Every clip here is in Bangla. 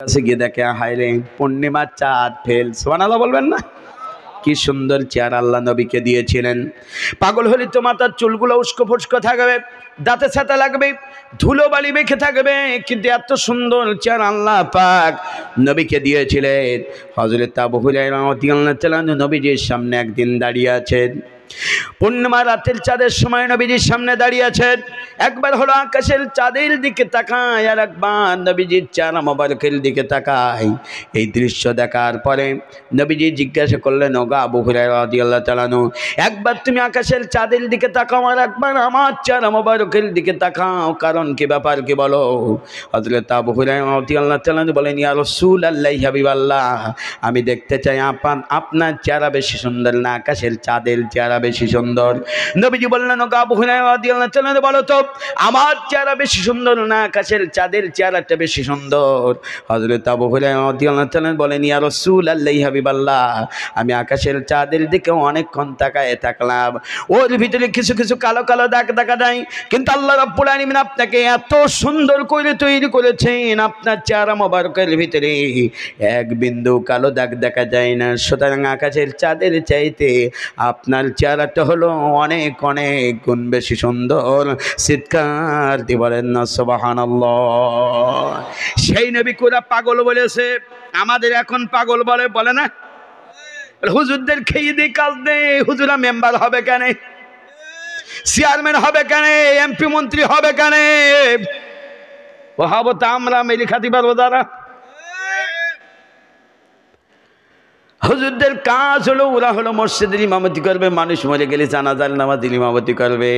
কাছে গিয়ে দেখে হায় রে পূর্ণিমার চাঁদ ফেল, সুবহানাল্লাহ বলবেন না? কি সুন্দর চেয়ার আল্লাহ নবীকে দিয়েছিলেন। পাগল হলে তো মাথার চুলগুলো উস্কো ফুস্কো থাকবে, দাঁতে ছাতা লাগবে, ধুলো বালি মেখে থাকবে, কিন্তু এত সুন্দর চেয়ার আল্লাহ পাক নবীকে দিয়েছিলেন। হযরত আবু হুরায়রা রাদিয়াল্লাহু তাআলা নবীজির সামনে একদিন দাঁড়িয়ে আছেন। পূর্ণিমা রাতের চাঁদের সময় নবীজির সামনে দাঁড়িয়ে আছেন। একবার হলো আকাশের চাঁদের দিকে তাকায়, আর একবার নবীজির চেহারা মোবারকের দিকে তাকায়। এই দৃশ্য দেখার পরে নবীজি জিজ্ঞাসা করলেন, ওগো আবু হুরায়রা রাদিয়াল্লাহু তাআলা আনহু, একবার তুমি আকাশের চাঁদের দিকে তাকাও, আর একবার আমার চেহারা মোবারকের দিকে তাকাও, কারণ কি ব্যাপার কি বলো? হযরত আবু হুরায়রা রাদিয়াল্লাহু তাআলা আনহু বলেন, ইয়া রাসূলুল্লাহ হাবিবাল্লাহ, আমি দেখতে চাই আপনার চেহারা বেশি সুন্দর না আকাশের চাঁদের চেহারা বেশি সুন্দর? নবীজি বললেন, ওগো আবু হুরায়রা রাদিয়াল্লাহু তাআলা আনহু, বলো তো আমার চেহারা বেশি সুন্দর না আকাশের চাঁদের চেহারাটা বেশি সুন্দর? হযরত আবু হুরায়রা রাদিয়াল্লাহু তাআলা বলেন, ইয়া রাসূলুল্লাহ হাবিবাল্লাহ, আমি আকাশের চাঁদের দিকে অনেকক্ষণ তাকায় থাকলাম, ওর ভিতরে কিছু কিছু কালো কালো দাগ দেখা যায়, কিন্তু আল্লাহ রাব্বুল আলামিন আপনাকে এত সুন্দর করে তৈরি করেছেন, আপনার চেহারা মোবারকের ভিতরে এক বিন্দু কালো দাগ দেখা যায় না। সুতরাং আকাশের চাঁদের চাইতে আপনার চেহারাটা হলো অনেক অনেক গুণ বেশি সুন্দর। চিৎকার দিয়ে বলেন না সুবহানাল্লাহ। সেই নবী কোরা পাগল বলেছে, আমাদের এখন পাগল বলে না? হুজুরদের খেয়ে দিয়ে কাজ নেই, হুজুরা মেম্বার হবে কেন, চেয়ারম্যান হবে কেন, এমপি মন্ত্রী হবে কেন? ও হবো তা আমরা মেলি খাতি পারবো তারা? হুজুরদের কাজ হলো, ওরা হলো মসজিদের ইমামতি করবে, মানুষ মরে গেলে জানাজার নামাজের ইমামতি করবে,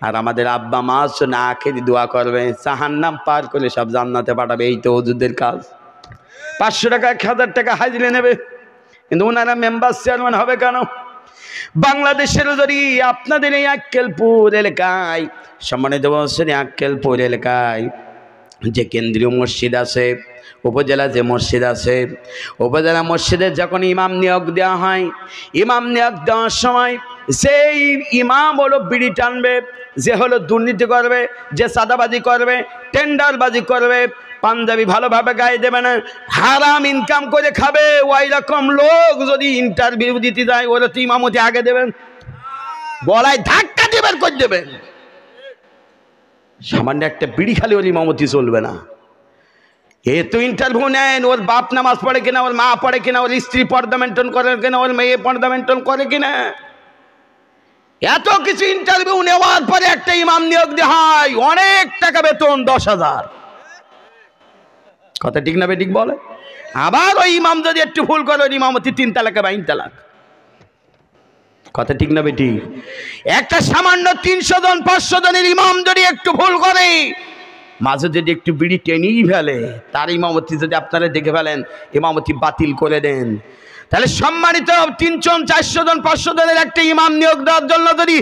আর আমাদের আব্বা মা না আখেরি দোয়া করবে, জাহান্নাম পার করে সব জান্নাতে পাঠাবে। এই তো হুজুরদের কাজ। 500 টাকা 1000 টাকা হাজিরে নেবে, কিন্তু ওনারা মেম্বার চেয়ারম্যান হবে কেন? বাংলাদেশের যদি আপনাদের এই আক্কেলপুর এলাকায়, সম্মানিত বৎসরে আক্কেলপুর এলাকায় যে কেন্দ্রীয় মসজিদ আছে, উপজেলা যে মসজিদ আছে, উপজেলা মসজিদে যখন ইমাম নিয়োগ দেওয়া হয়, ইমাম নিয়োগ দেওয়ার সময় সেই ইমাম হলো বিড়ি টানবে, যে হলো দুর্নীতি করবে, যে চাঁদাবাজি করবে, টেন্ডারবাজি করবে, পাঞ্জাবি ভালোভাবে গায়ে দেবে না, হারাম ইনকাম করে খাবে, ওই রকম লোক যদি ইন্টারভিউ দিতে যায়, ওরা তো ইমামতি আগে দেবেন, গলায় ধাক্কা দিয়ে বের করে দেবেন। সামান্য একটা বিড়ি খালি ওর ইমামতি চলবে না। এ তো ইন্টারভিউ নেন, ওর বাপ নামাজ পড়ে কিনা, ওর মা পড়ে কিনা, ওর স্ত্রী পর্দা মেনটেন করে কিনা, ওর মেয়ে পর্দা মেনটেন করে কিনা, এত কিছু ইন্টারভিউ নেওয়ার পরে একটা ইমাম নিয়োগ দেওয়া হয়, অনেক টাকা বেতন, 10,000। কথা ঠিক না বেঠিক বলে? আবার ওই ইমাম যদি একটু ভুল করে, ওই ইমামতি 3 তালাকে 22 তালাক। কথা ঠিক না বেঠিক? একটা সামান্য 300 জন 500 জনের ইমাম যদি একটু ভুল করে, মাঝে যদি একটু বিড়ি টেনেই ফেলে, তার ইমামতি যদি আপনারা দেখে ফেলেন, ইমামতি বাতিল করে দেন, তাহলে সম্মানিত 300 400 জন 500 জনের একটা ইমাম নিয়োগ দেওয়ার জন্য যদি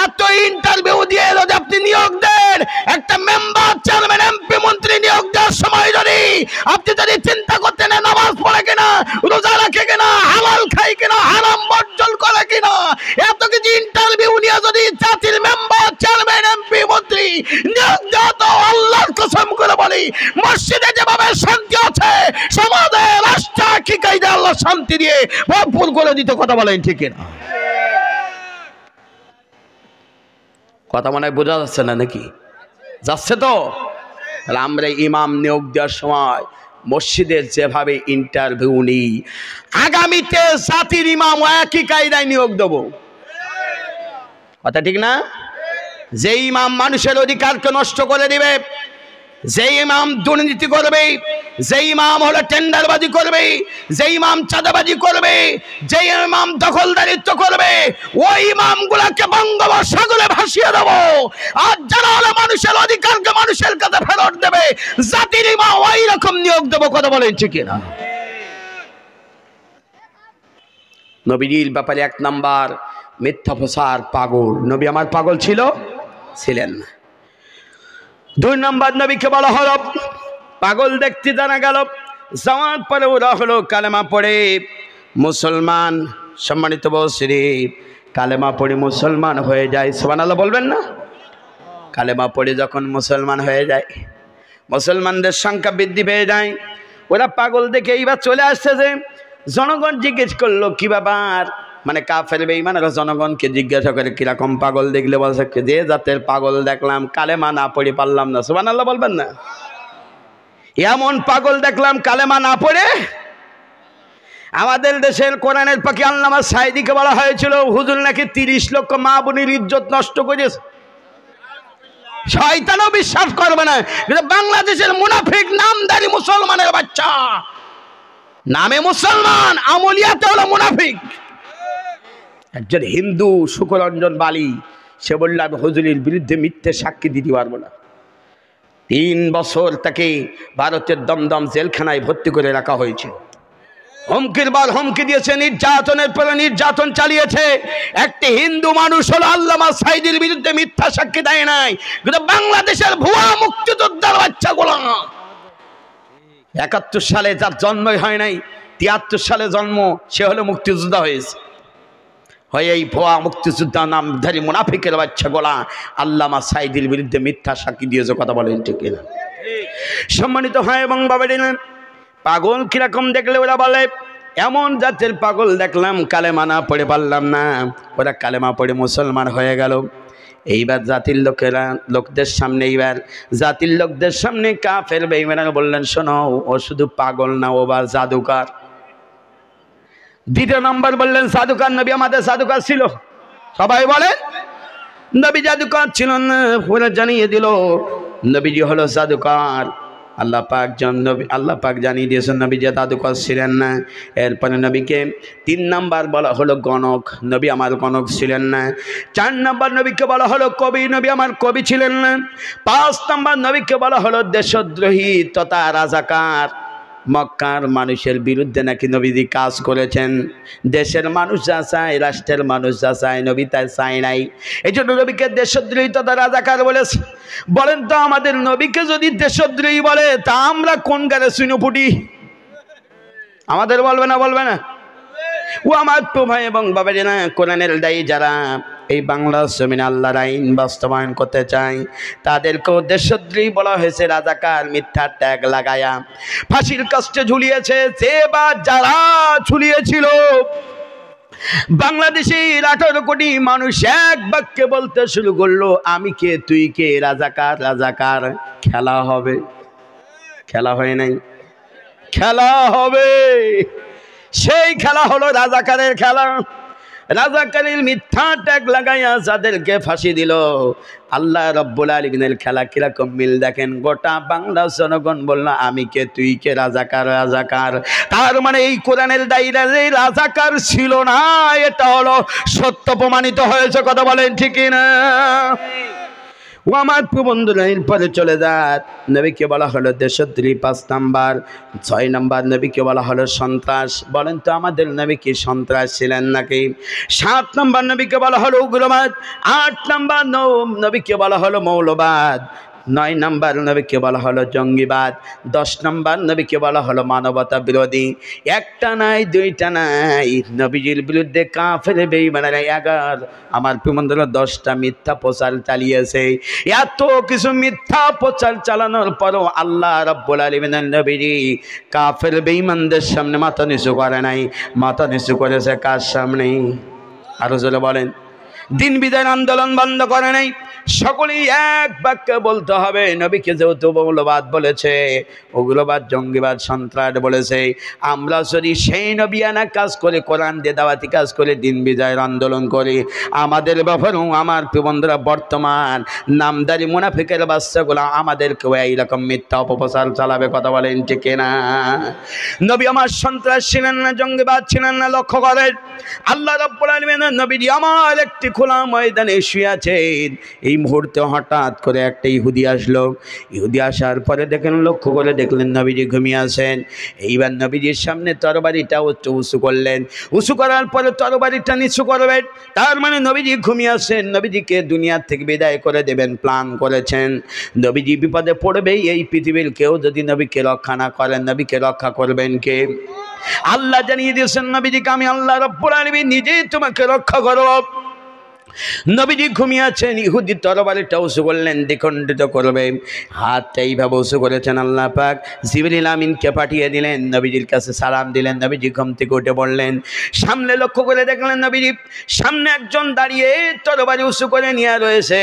এত ইন্টারভিউ দিয়ে যদি আপনি নিয়োগ দেন, একটা মেম্বার চেয়ারম্যান এমপি মন্ত্রী নিয়োগ দেওয়ার সময় যদি আপনি যদি চিন্তা করতেন নামাজ পড়ে কিনা, রোজা রাখে কিনা, হালাল খায় কিনা, হারাম বর্জন করে কিনা, এত কিছু ইন্টারভিউ নিয়ে যদি জাতির মেম্বার চেয়ারম্যান এমপি মন্ত্রী নিয়োগ দেওয়া, তো আল্লাহর কসম করে বলি, মসজিদে যেভাবে শান্তি আছে, সমাজে রাষ্ট্রে কি কায়দা আল্লাহ শান্তি দিয়ে ভরপুর করে দিতে। কথা বলেন ঠিক না? কথা মনে হয় বোঝা যাচ্ছে না নাকি? যাচ্ছে তো? তাহলে আমরা ইমাম নিয়োগ দেওয়ার সময় মসজিদের যেভাবে ইন্টারভিউ নিই, আগামীতে জাতির ইমাম একই কায়দায় নিয়োগ দেব। কথা ঠিক না? যে ইমাম মানুষের অধিকারকে নষ্ট করে দিবে, যে ইমাম দুর্নীতি করবে, যে ইমাম হলো টেন্ডারবাজি করবে, যে ইমাম চাঁদাবাজি করবে, যে ইমাম দখলদারিত্ব করবে, ওই ইমামগুলোকে বঙ্গোপসাগরে ভাসিয়ে দেব। আর যারা হলো মানুষের অধিকারকে মানুষের কাছে ফেরত দেবে, জাতির ইমাম ওই রকম নিয়োগ দেব। কথা বলেন ঠিক না? নবীর ব্যাপারে 1 নাম্বার মিথ্যা প্রচার, পাগল। নবী আমার পাগল ছিলেন না। 2 নাম্বার নবীকে বলা হলো পাগল দেখতে জানা গেল, যাওয়ার পরে ওরা হলো কালেমা পড়ে মুসলমান। সম্মানিত বৎসরে, কালেমা পড়ে মুসলমান হয়ে যায়, সুবহানাল্লাহ বলবেন না? কালেমা পড়ে যখন মুসলমান হয়ে যায়, মুসলমানদের সংখ্যা বৃদ্ধি পেয়ে যায়, ওরা পাগল দেখে এইবার চলে আসছে। যে জনগণ জিজ্ঞেস করলো কি ব্যাপার, মানে কাফের বেঈমানরা জনগণকে জিজ্ঞাসা করে কিরকম পাগল দেখলে, বলছে যে জাতের পাগল দেখলাম কালেমা না পড়ে পারলাম না। সুবহানাল্লাহ বলবেন না? এমন পাগল দেখলাম কালেমা না পড়ে। আমাদের দেশের কোরআনের পাখি আল্লামা সাঈদীকে বলা হয়েছিল হুজুর নাকি 30 লক্ষ মা বোনের ইজ্জত নষ্ট করেছে। শয়তানও বিশ্বাস করবে না। কিন্তু বাংলাদেশের মুনাফিক নামদারি মুসলমানের বাচ্চা, নামে মুসলমান আমলিয়াতে হলো মুনাফিক। একজন হিন্দু সুকরঞ্জন বালি, সে বলল আমি হুজুরের বিরুদ্ধে মিথ্যে সাক্ষী দিতে পারবো না। 3 বছর তাকে ভারতের দমদম জেলখানায় ভর্তি করে রাখা হয়েছে। হুমকির বার হুমকি দিয়েছে, নির্যাতনের পরে নির্যাতন চালিয়েছে। একটি হিন্দু মানুষ হলো আল্লামা সাঈদীর বিরুদ্ধে মিথ্যা সাক্ষী দেয় নাই। কিন্তু বাংলাদেশের ভুয়া মুক্তিযোদ্ধার বাচ্চাগুলো 71 সালে যার জন্মই হয় নাই, 73 সালে জন্ম, সে হলো মুক্তিযোদ্ধা হয়েছে। হয় এই ভুয়া মুক্তিযোদ্ধা নামধারী মুনাফিকের বাচ্চাগুলা আল্লামা সাঈদীর বিরুদ্ধে মিথ্যা সাক্ষী দিয়েছে। কথা বলেন ঠিক কিনা? সম্মানিত হয় এবং বাবারে, পাগল কিরকম দেখলে ওরা বলে এমন জাতের পাগল দেখলাম কালেমা না পড়ে পারলাম না। ওরা কালেমা পড়ে মুসলমান হয়ে গেল। এইবার জাতির লোকদের সামনে, এইবার জাতির লোকদের সামনে কাফের বেঈমানরা বললেন শোনো, ও শুধু পাগল না, ও বা জাদুকর। 2 নম্বর বললেন জাদুকর। নবী আমাদের জাদুকর ছিল? সবাই বলেন নবী জাদুকর ছিল না। ওরা জানিয়ে দিল নবীজি হলো জাদুকর। আল্লাহ পাক জানিয়ে দিয়েছেন নবী যে জাদুকর ছিলেন না। এরপরে নবীকে 3 নাম্বার বলা হলো গণক। নবী আমার গণক ছিলেন না। 4 নাম্বার নবীকে বলা হলো কবি। নবী আমার কবি ছিলেন না। 5 নাম্বার নবীকে বলা হলো দেশদ্রোহী তথা রাজাকার। মক্কার মানুষের বিরুদ্ধে নাকি নবীজি কাজ করেছেন। দেশের মানুষ যা চায়, রাষ্ট্রের মানুষ যা চায়, নবী তাই চায় নাই। এই জন্য নবীকে দেশদ্রোহী তথা রাজাকার বলেছে। বলেন তো আমাদের নবীকে যদি দেশদ্রোহী বলে তা আমরা কোন গানে শুনে আমাদের বলবে না? বলবে না? ও আমার তো ভাই এবং বাবাজি না, কোরআনের দায়ী যারা এই বাংলা জমিনে আল্লাহর আইন বাস্তবায়ন করতে চায় তাদেরকেও দেশদ্রোহী বলা হয়েছে, রাজাকার। মিথ্যা ট্যাগ লাগায়া ফাঁসির কষ্টে ঝুলিয়েছে। যে বা যারা ঝুলিয়েছিল, বাংলাদেশের 18 কোটি মানুষ এক বাক্যে বলতে শুরু করলো আমি কে তুই কে, রাজাকার রাজাকার। খেলা হবে? খেলা হয় নাই, খেলা হবে। সেই খেলা হলো রাজাকারের খেলা। রাজাকারের মিথ্যা ট্যাগ লাগাইয়া যাদেরকে ফাঁসি দিল, আল্লাহ রাব্বুল আলামিনের খেলা কিরকম মিল দেখেন। গোটা বাংলা জনগণ বলল আমি কে তুই কে, রাজাকার রাজাকার। তার মানে এই কোরআনের দায়ীরা যে রাজাকার ছিল না, এটা হলো সত্য প্রমাণিত হয়েছে। কথা বলেন ঠিক না? ও আমার বন্ধুরা, এরপরে চলে যান নবীকে বলা হলো দেশদ্রোহী 5 নাম্বার। 6 নাম্বার নবীকে বলা হলো সন্ত্রাস। বলেন তো আমাদের নবী কি সন্ত্রাস ছিলেন নাকি? 7 নাম্বার নবীকে বলা হলো উগ্রবাদ। 8 নাম্বার নবীকে বলা হলো মৌলবাদ। 9 নাম্বার নবীকে বলা হলো জঙ্গিবাদ। 10 নাম্বার নবীকে বলা হলো মানবতা বিরোধী। একটা নাই, দুইটা নাই, নবীজির বিরুদ্ধে কাফের বেঈমানেরা 11 আমার প্রিয়বন্ধুরা 10টা মিথ্যা প্রচার চালিয়েছে। এত কিছু মিথ্যা প্রচার চালানোর পরও আল্লাহ রাব্বুল আলামিনের নবীজি কাফের বেঈমানদের সামনে মাথা নিচু করে নাই। মাথা নিচু করেছে কার সামনে? আরো জোরে বলেন। দিন বিদায় আন্দোলন বন্ধ করে নাই। সকলেই এক বাক্যে বলতে হবে নবীকে যেহেতু মৌলবাদ বলেছে, উগ্রবাদ, জঙ্গিবাদ, সন্ত্রাস বলেছে, আমরা যদি সেই নবিয়ানা কাজ করে, কোরআন দিয়ে দাওয়াতি কাজ করে, দিন বিজয়ের আন্দোলন করি, আমাদের ব্যাপারেও আমার প্রিয় বন্ধুরা বর্তমান নামদারি মুনাফিকের বাচ্চাগুলো আমাদেরকেও এইরকম মিথ্যা অপপ্রচার চালাবে। কথা বলেন ঠিক না? নবী আমার সন্ত্রাস ছিলেন না, জঙ্গিবাদ ছিলেন না। লক্ষ্য করেন আল্লাহ রাব্বুল আলামিন নবীজি আমার একটি খোলা ময়দানে শুয়ে আছেন। এই মুহূর্তে হঠাৎ করে একটা ইহুদি আসলো। ইহুদি আসার পরে দেখেন, লক্ষ্য করে দেখলেন নবীজি ঘুমিয়ে আছেন। এইবার নবীজির সামনে তরবারিটা উঁচু করলেন। উঁচু করার পরে তরবারিটা নিচু করবেন। তার মানে নবীজি ঘুমিয়ে আছেন, নবীজিকে দুনিয়ার থেকে বিদায় করে দেবেন প্ল্যান করেছেন। নবীজি বিপদে পড়বে। এই পৃথিবীর কেউ যদি নবীকে রক্ষা না করেন, নবীকে রক্ষা করবেন কে? আল্লাহ জানিয়ে দিয়েছেন নবীজিকে আমি আল্লাহ রাব্বুল আলামিন নিজেই তোমাকে রক্ষা করব। নবীজি ঘুমিয়ে আছেন, ইহুদি তরবারিটা উঁচু করলেন, দ্বিখণ্ডিত করবে, হাতটা এইভাবে উঁচু করেছেন। আল্লাহ পাক জিবরিল আমিনকে পাঠিয়ে দিলেন, নবীজির কাছে সালাম দিলেন। নবীজি ঘুম থেকে উঠে পড়লেন, সামনে লক্ষ্য করে দেখলেন নবীজি সামনে একজন দাঁড়িয়ে তরবারি উঁচু করে নিয়ে রয়েছে।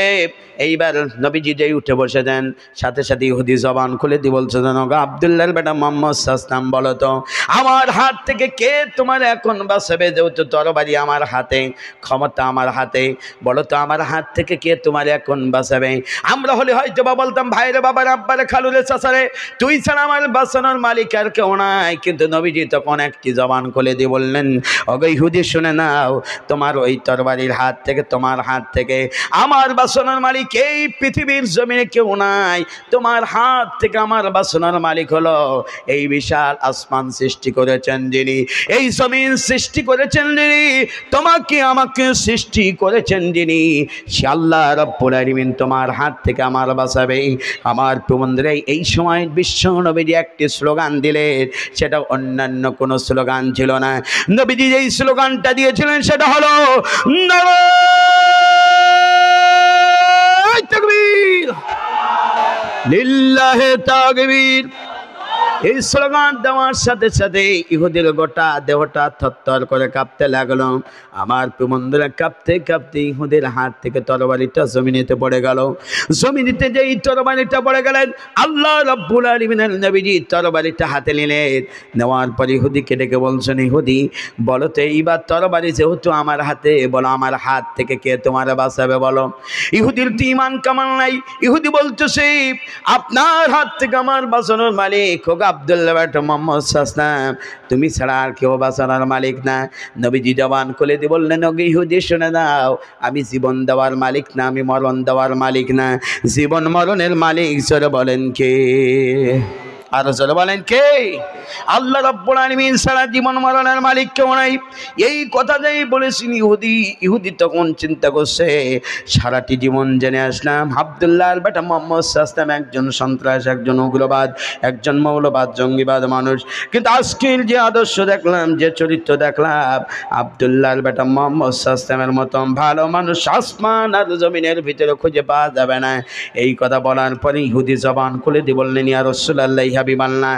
এইবার নবীজি যেই উঠে বসে দেন, সাথে সাথে ইহুদি জবান খুলে দিয়ে বলছে, জানো গো আব্দুল্লাহর বেটা মোহাম্মদ সাল্লাম, বলো তো আমার হাত থেকে কে তোমার এখন বাঁচাবে? যেহেতু তরবারি আমার হাতে, ক্ষমতা আমার হাতে, বলো তো আমার হাত থেকে কে তোমার এখন বাঁচাবে? আমরা হলে হয়তো বা বলতাম, ভাইরে, বাবার, আব্বারে, খালুরে, চাচারে, তুই ছাড়া আমার বাঁচানোর মালিক আর কেউ নাই। কিন্তু নবীজি তখন একটি জবান খুলে দিয়ে বললেন, ওগো ইহুদি শুনে নাও, তোমার ওই তরবারির হাত থেকে, তোমার হাত থেকে আমার বাঁচানোর মালিক এই পৃথিবীর জমিনে কেউ নাই। তোমার হাত থেকে আমার বাঁচানোর মালিক হলো এই বিশাল আসমান সৃষ্টি করেছেন যিনি, এই জমিন সৃষ্টি করেছেন যিনি, তোমাকে আমাকে সৃষ্টি করেছেন যিনি, সে আল্লাহ রাব্বুল আলামিন তোমার হাত থেকে আমার বাঁচাবে। আমার বন্ধুরা, এই সময় বিশ্ব নবীজি একটি স্লোগান দিলেন, সেটা অন্যান্য কোনো স্লোগান ছিল না। নবীজি যেই স্লোগানটা দিয়েছিলেন সেটা হলো নারায়ে তাকবীর, লিল্লাহি তাকবীর। এই স্লোগান দেওয়ার সাথে সাথে ইহুদির গোটা দেহটা থরথর করে কাঁপতে লাগলো। আমার বন্ধুরা, কাঁপতে কাঁপতে ইহুদির হাত থেকে তরবারিটা জমিনেতে পড়ে গেল। জমিনেতে যেই তরবারিটা পড়ে গেলেন, আল্লাহ রাব্বুল আলামিনের নবীজি তরবারিটা হাতে নিলেন। নেওয়ার পর ইহুদিকে ডেকে বলছেন, ইহুদি বলো তো এইবার তরবারি যেহেতু আমার হাতে, বলো আমার হাত থেকে কে তোমার বাঁচাবে বলো। ইহুদির তো ঈমান কামাল নাই। ইহুদি বলতেছে, আপনার হাত থেকে আমার বাঁচানোর মালিক হোক আব্দুল্লাহ বেটা মোহাম্মদ সাল্লাম, তুমি ছাড়া আর কেউ বাঁচানোর মালিক না। নবীজি জবান খুলে দিয়ে বললেন, ওগো ইহুদি শুনে দাও, আমি জীবন দেওয়ার মালিক না, আমি মরণ দেওয়ার মালিক না। জীবন মরণের মালিক জোরে বলেন কে? আর জোরে বলেন কে? আল্লাহ রাব্বুল আলামিন ছাড়া জীবন মরণের মালিক কেউ নাই। এই কথা যেই বলেছেন ইহুদি তখন চিন্তা করছে, সারাটি জীবন জেনে আসলাম আব্দুল্লাহর বেটা মোহাম্মদ সাল্লাম একজন সন্ত্রাস, একজন উগ্রবাদ, একজন মৌলবাদ, জঙ্গিবাদ মানুষ, কিন্তু আজকের যে আদর্শ দেখলাম, যে চরিত্র দেখলাম, আব্দুল্লাহর বেটা মোহাম্মদ সাল্লামের মতন ভালো মানুষ আসমান আর জমিনের ভিতরে খুঁজে পাওয়া যাবে না। এই কথা বলার পরে ইহুদি জবান খুলে দিয়ে বললেন, ইয়া রাসূলুল্লাহ, হাবিবাল্লাহ,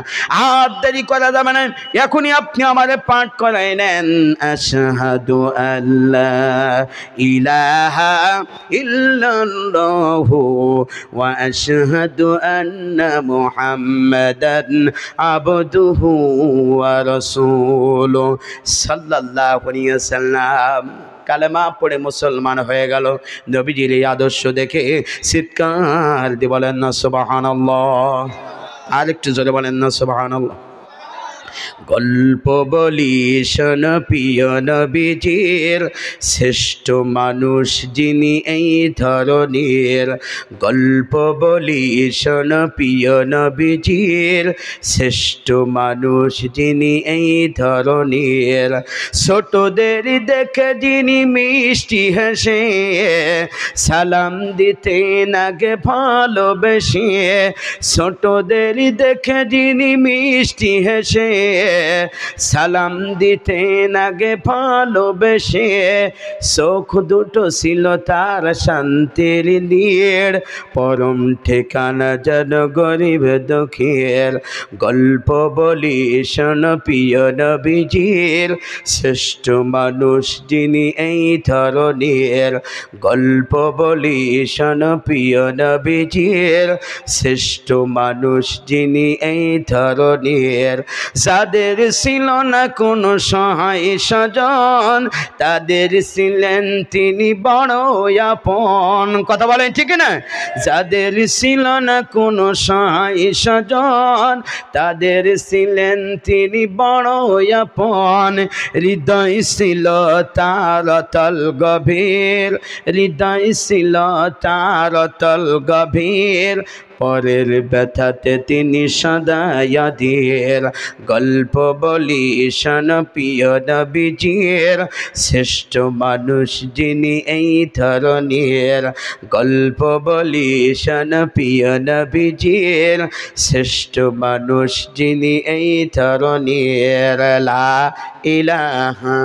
আর দেরি করা যাবে না, এখনই আপনি আমারে পাঠ করাই নেন, আশহাদু আল্লা ইলাহা ইল্লাল্লাহু ওয়া আশহাদু আন্না মুহাম্মাদান আবদুহু ওয়া রাসূলুহু সাল্লাল্লাহু আলাইহি ওয়াসাল্লাম। কালেমা পড়ে মুসলমান হয়ে গেল। নবীজির এই আদর্শ দেখে চিৎকার দিয়ে বলেন না সুবহানাল্লাহ। আর একটু জোরে বলেন না সুবহানাল্লাহ। গল্প বলি শোন প্রিয় নবীজির, শ্রেষ্ঠ মানুষ যিনি এই ধরনের। গল্প বলি শোন প্রিয় নবীজির, শ্রেষ্ঠ মানুষ যিনি এই ধরনের। ছোটদের দেখে যিনি মিষ্টি হেসে, সালাম দিতেন আগে ভালোবেসে। ছোটদের দেখে যিনি মিষ্টি হেসে, সালাম দিতেন আগে ভালোবেসে। চোখ দুটো ছিল তার শান্তির নীড়, পরম ঠিকানা যেন গরিব দুঃখীর। গল্প বলি শোন প্রিয় নবীজির, শ্রেষ্ঠ মানুষ যিনি এই ধরনের। গল্প বলি শোন প্রিয় নবীজির, শ্রেষ্ঠ মানুষ যিনি এই ধরনের। যাদের ছিল না কোনো সহায় স্বজন, তাদের ছিলেন তিনি বড় আপন। কথা বলেন ঠিক না? যাদের ছিল না কোনো সহায় স্বজন, তাদের ছিলেন তিনি বড় আপন। হৃদয় ছিল তার অতল গভীর, হৃদয় ছিল তার অতল গভীর। পরের ব্যথাতে তিনি সদাই অধীর। গল্প বলি শোন প্রিয় নবীজির, শ্রেষ্ঠ মানুষ যিনি এই ধরনের। গল্প বলি শোন প্রিয় নবীজির, শ্রেষ্ঠ মানুষ যিনি এই ধরনের। লা ইলাহা